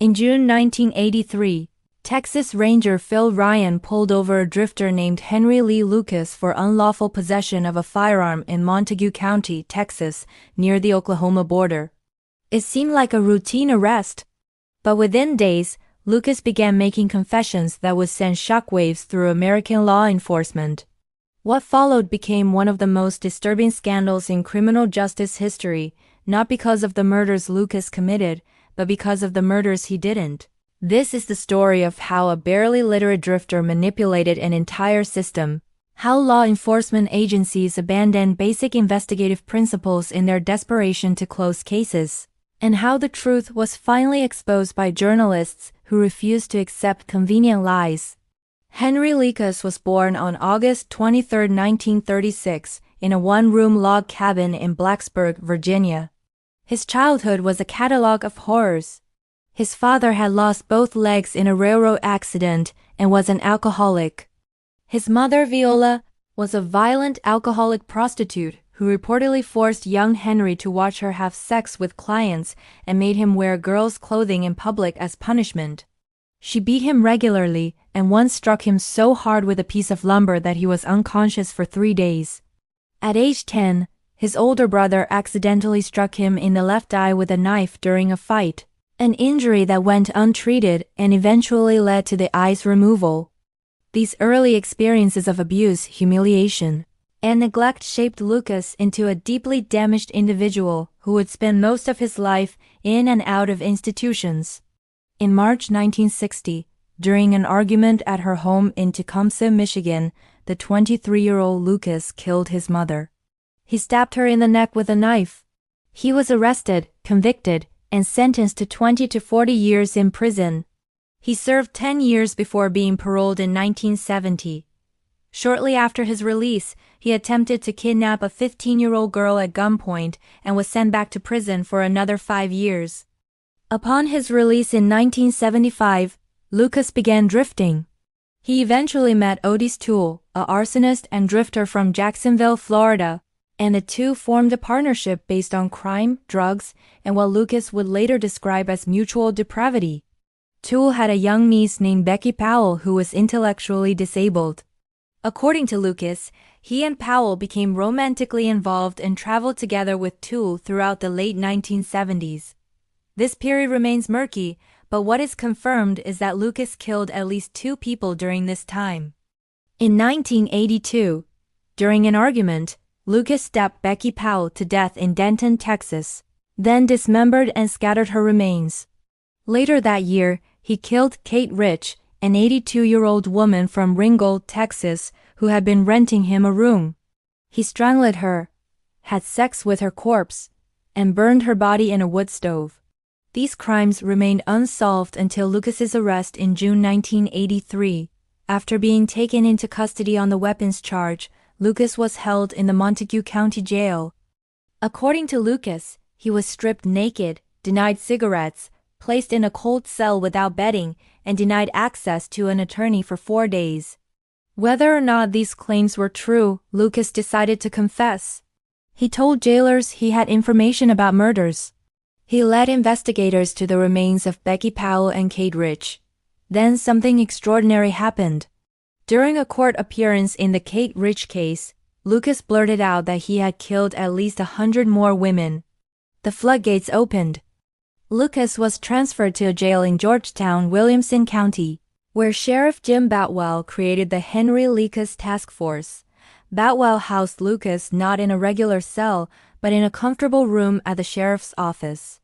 In June 1983, Texas Ranger Phil Ryan pulled over a drifter named Henry Lee Lucas for unlawful possession of a firearm in Montague County, Texas, near the Oklahoma border. It seemed like a routine arrest, but within days, Lucas began making confessions that would send shockwaves through American law enforcement. What followed became one of the most disturbing scandals in criminal justice history, not because of the murders Lucas committed, but because of the murders he didn't. This is the story of how a barely literate drifter manipulated an entire system, how law enforcement agencies abandoned basic investigative principles in their desperation to close cases, and how the truth was finally exposed by journalists who refused to accept convenient lies. Henry Lucas was born on August 23, 1936, in a one-room log cabin in Blacksburg, Virginia. His childhood was a catalogue of horrors. His father had lost both legs in a railroad accident and was an alcoholic. His mother, Viola, was a violent alcoholic prostitute who reportedly forced young Henry to watch her have sex with clients and made him wear girls' clothing in public as punishment. She beat him regularly and once struck him so hard with a piece of lumber that he was unconscious for 3 days. At age 10, his older brother accidentally struck him in the left eye with a knife during a fight, an injury that went untreated and eventually led to the eye's removal. These early experiences of abuse, humiliation, and neglect shaped Lucas into a deeply damaged individual who would spend most of his life in and out of institutions. In March 1960, during an argument at her home in Tecumseh, Michigan, the 23-year-old Lucas killed his mother. He stabbed her in the neck with a knife. He was arrested, convicted, and sentenced to 20 to 40 years in prison. He served 10 years before being paroled in 1970. Shortly after his release, he attempted to kidnap a 15-year-old girl at gunpoint and was sent back to prison for another 5 years. Upon his release in 1975, Lucas began drifting. He eventually met Ottis Toole, an arsonist and drifter from Jacksonville, Florida, and the two formed a partnership based on crime, drugs, and what Lucas would later describe as mutual depravity. Toole had a young niece named Becky Powell who was intellectually disabled. According to Lucas, he and Powell became romantically involved and traveled together with Toole throughout the late 1970s. This period remains murky, but what is confirmed is that Lucas killed at least 2 people during this time. In 1982, during an argument, Lucas stabbed Becky Powell to death in Denton, Texas, then dismembered and scattered her remains. Later that year, he killed Kate Rich, an 82-year-old woman from Ringgold, Texas, who had been renting him a room. He strangled her, had sex with her corpse, and burned her body in a wood stove. These crimes remained unsolved until Lucas's arrest in June 1983. After being taken into custody on the weapons charge, Lucas was held in the Montague County Jail. According to Lucas, he was stripped naked, denied cigarettes, placed in a cold cell without bedding, and denied access to an attorney for 4 days. Whether or not these claims were true, Lucas decided to confess. He told jailers he had information about murders. He led investigators to the remains of Becky Powell and Kate Rich. Then something extraordinary happened. During a court appearance in the Kate Rich case, Lucas blurted out that he had killed at least 100 more women. The floodgates opened. Lucas was transferred to a jail in Georgetown, Williamson County, where Sheriff Jim Boutwell created the Henry Lucas Task Force. Boutwell housed Lucas not in a regular cell, but in a comfortable room at the sheriff's office.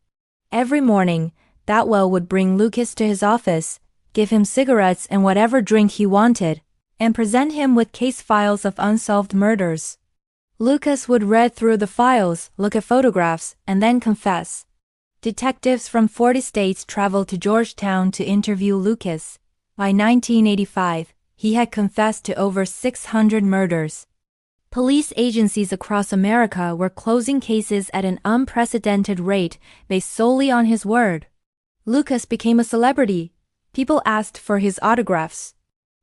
Every morning, Boutwell would bring Lucas to his office, give him cigarettes and whatever drink he wanted, and present him with case files of unsolved murders. Lucas would read through the files, look at photographs, and then confess. Detectives from 40 states traveled to Georgetown to interview Lucas. By 1985, he had confessed to over 600 murders. Police agencies across America were closing cases at an unprecedented rate based solely on his word. Lucas became a celebrity. People asked for his autographs.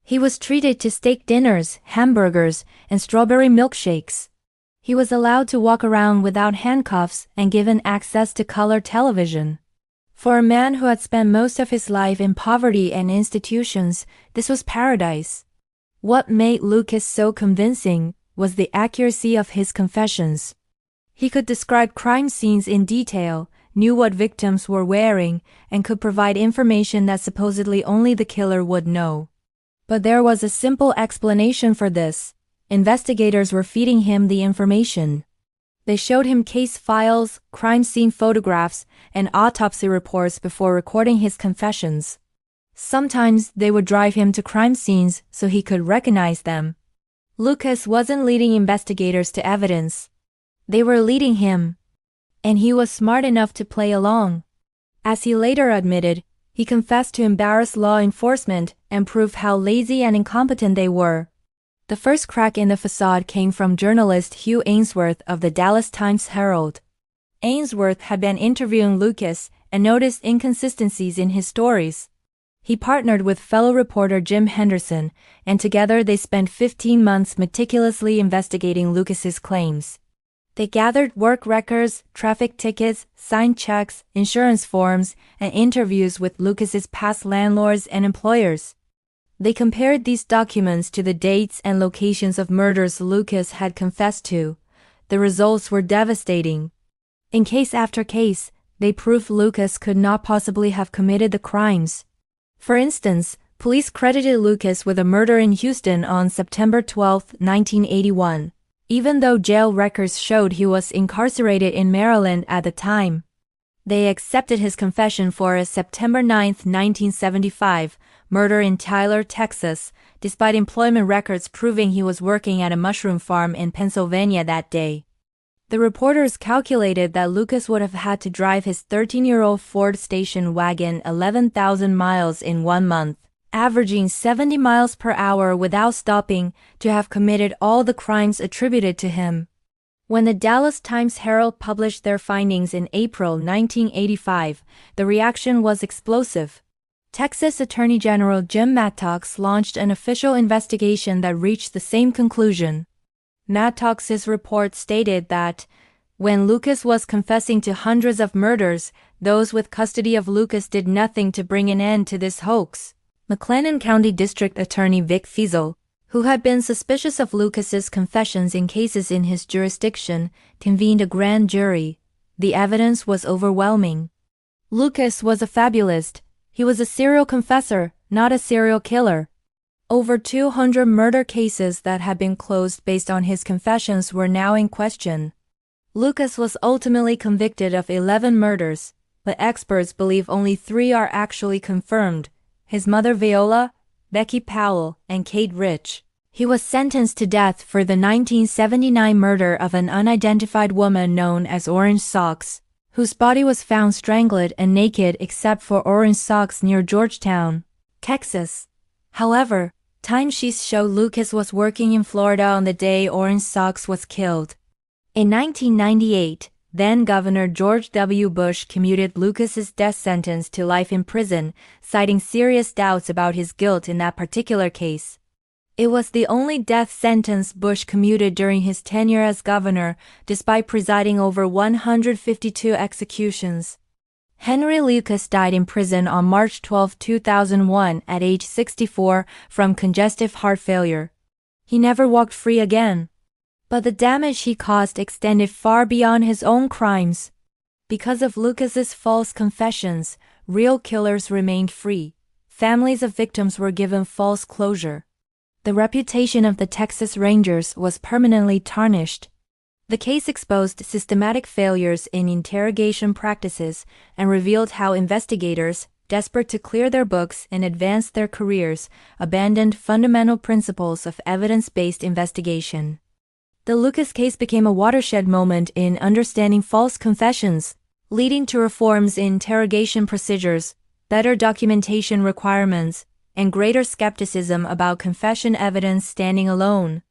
He was treated to steak dinners, hamburgers, and strawberry milkshakes. He was allowed to walk around without handcuffs and given access to color television. For a man who had spent most of his life in poverty and institutions, this was paradise. What made Lucas so convincing was the accuracy of his confessions. He could describe crime scenes in detail, knew what victims were wearing, and could provide information that supposedly only the killer would know. But there was a simple explanation for this. Investigators were feeding him the information. They showed him case files, crime scene photographs, and autopsy reports before recording his confessions. Sometimes they would drive him to crime scenes so he could recognize them. Lucas wasn't leading investigators to evidence. They were leading him. And he was smart enough to play along. As he later admitted, he confessed to embarrass law enforcement and prove how lazy and incompetent they were. The first crack in the facade came from journalist Hugh Aynesworth of the Dallas Times-Herald. Aynesworth had been interviewing Lucas and noticed inconsistencies in his stories. He partnered with fellow reporter Jim Henderson, and together they spent 15 months meticulously investigating Lucas's claims. They gathered work records, traffic tickets, signed checks, insurance forms, and interviews with Lucas's past landlords and employers. They compared these documents to the dates and locations of murders Lucas had confessed to. The results were devastating. In case after case, they proved Lucas could not possibly have committed the crimes. For instance, police credited Lucas with a murder in Houston on September 12, 1981. Even though jail records showed he was incarcerated in Maryland at the time. They accepted his confession for a September 9, 1975, murder in Tyler, Texas, despite employment records proving he was working at a mushroom farm in Pennsylvania that day. The reporters calculated that Lucas would have had to drive his 13-year-old Ford station wagon 11,000 miles in 1 month, averaging 70 miles per hour without stopping, to have committed all the crimes attributed to him. When the Dallas Times-Herald published their findings in April 1985, the reaction was explosive. Texas Attorney General Jim Mattox launched an official investigation that reached the same conclusion. Mattox's report stated that, when Lucas was confessing to hundreds of murders, those with custody of Lucas did nothing to bring an end to this hoax. McLennan County District Attorney Vic Feasel, who had been suspicious of Lucas's confessions in cases in his jurisdiction, convened a grand jury. The evidence was overwhelming. Lucas was a fabulist. He was a serial confessor, not a serial killer. Over 200 murder cases that had been closed based on his confessions were now in question. Lucas was ultimately convicted of 11 murders, but experts believe only 3 are actually confirmed: his mother Viola, Becky Powell, and Kate Rich. He was sentenced to death for the 1979 murder of an unidentified woman known as Orange Socks, whose body was found strangled and naked except for orange socks near Georgetown, Texas. However, timesheets show Lucas was working in Florida on the day Orange Socks was killed. In 1998, then-Governor George W. Bush commuted Lucas's death sentence to life in prison, citing serious doubts about his guilt in that particular case. It was the only death sentence Bush commuted during his tenure as governor, despite presiding over 152 executions. Henry Lucas died in prison on March 12, 2001 at age 64 from congestive heart failure. He never walked free again. But the damage he caused extended far beyond his own crimes. Because of Lucas's false confessions, real killers remained free. Families of victims were given false closure. The reputation of the Texas Rangers was permanently tarnished. The case exposed systematic failures in interrogation practices and revealed how investigators, desperate to clear their books and advance their careers, abandoned fundamental principles of evidence-based investigation. The Lucas case became a watershed moment in understanding false confessions, leading to reforms in interrogation procedures, better documentation requirements, and greater skepticism about confession evidence standing alone.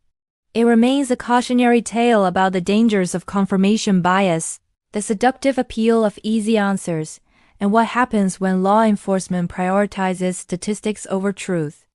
It remains a cautionary tale about the dangers of confirmation bias, the seductive appeal of easy answers, and what happens when law enforcement prioritizes statistics over truth.